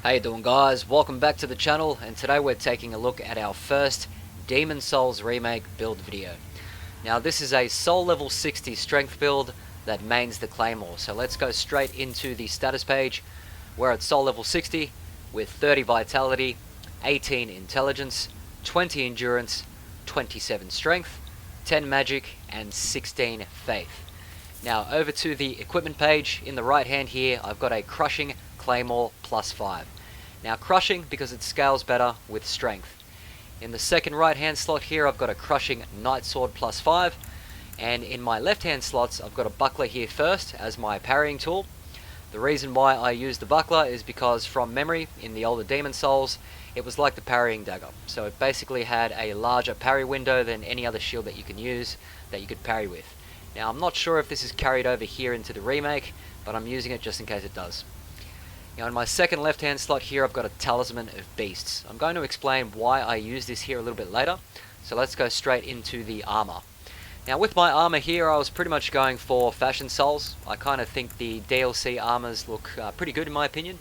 How you doing, guys? Welcome back to the channel, and today we're taking a look at our first Demon Souls remake build video. Now this is a soul level 60 strength build that mains the Claymore, so let's go straight into the status page. We're at soul level 60 with 30 vitality, 18 intelligence, 20 endurance, 27 strength, 10 magic and 16 faith. Now over to the equipment page. In the right hand here I've got a crushing Claymore +5. Now crushing because it scales better with strength. In the second right hand slot here I've got a crushing Knight Sword +5, and in my left hand slots I've got a buckler here first as my parrying tool. The reason why I use the buckler is because from memory in the older Demon Souls it was like the parrying dagger, so it basically had a larger parry window than any other shield that you can use that you could parry with. Now I'm not sure if this is carried over here into the remake, but I'm using it just in case it does. Now in my second left hand slot here I've got a Talisman of Beasts. I'm going to explain why I use this here a little bit later, so let's go straight into the armor. Now with my armor here I was pretty much going for Fashion Souls. I kind of think the DLC armors look pretty good in my opinion,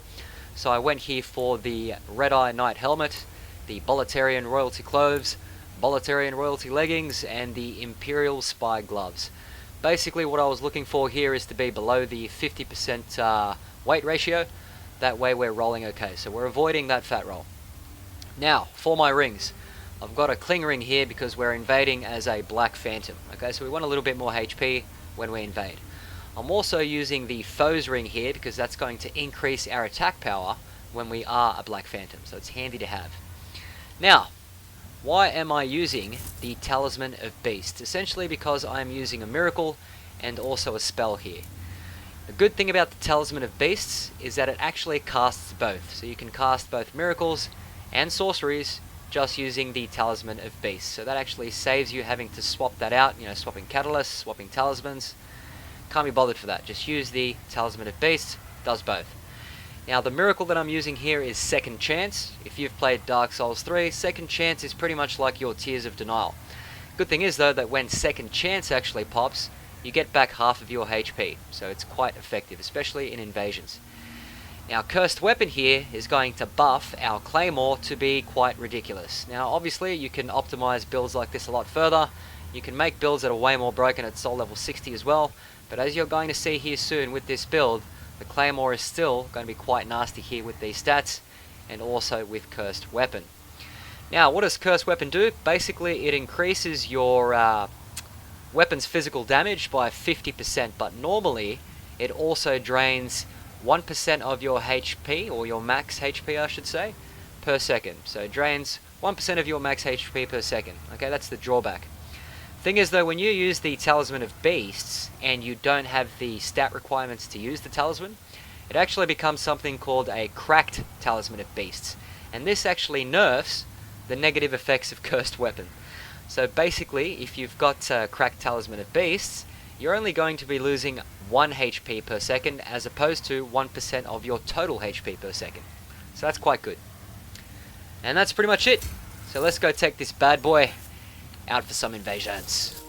so I went here for the Red Eye Knight helmet, the Bolitarian Royalty clothes, Bolitarian Royalty leggings and the Imperial Spy gloves. Basically what I was looking for here is to be below the 50% weight ratio. That way we're rolling okay, so we're avoiding that fat roll. Now for my rings, I've got a cling ring here because we're invading as a Black Phantom. Okay, so we want a little bit more HP when we invade. I'm also using the foes ring here because that's going to increase our attack power when we are a Black Phantom, so it's handy to have. Now why am I using the Talisman of Beasts? Essentially because I'm using a miracle and also a spell here. The good thing about the Talisman of Beasts is that it actually casts both. So you can cast both miracles and sorceries just using the Talisman of Beasts. So that actually saves you having to swap that out, swapping catalysts, swapping talismans. Can't be bothered for that. Just use the Talisman of Beasts, does both. Now the miracle that I'm using here is Second Chance. If you've played Dark Souls 3, Second Chance is pretty much like your Tears of Denial. Good thing is though that when Second Chance actually pops, you get back half of your HP, so it's quite effective, especially in invasions. Now Cursed Weapon here is going to buff our Claymore to be quite ridiculous. Now obviously you can optimize builds like this a lot further. You can make builds that are way more broken at soul level 60 as well, but as you're going to see here soon with this build, the Claymore is still going to be quite nasty here with these stats, and also with Cursed Weapon. Now what does Cursed Weapon do? Basically it increases your weapon's physical damage by 50%, but normally it also drains 1% of your HP, or your max HP I should say, per second. So it drains 1% of your max HP per second. Okay, that's the drawback. Thing is though, when you use the Talisman of Beasts and you don't have the stat requirements to use the talisman, it actually becomes something called a cracked Talisman of Beasts, and this actually nerfs the negative effects of Cursed Weapon. So basically, if you've got cracked Talisman of Beasts, you're only going to be losing 1 HP per second as opposed to 1% of your total HP per second. So that's quite good. And that's pretty much it. So let's go take this bad boy out for some invasions.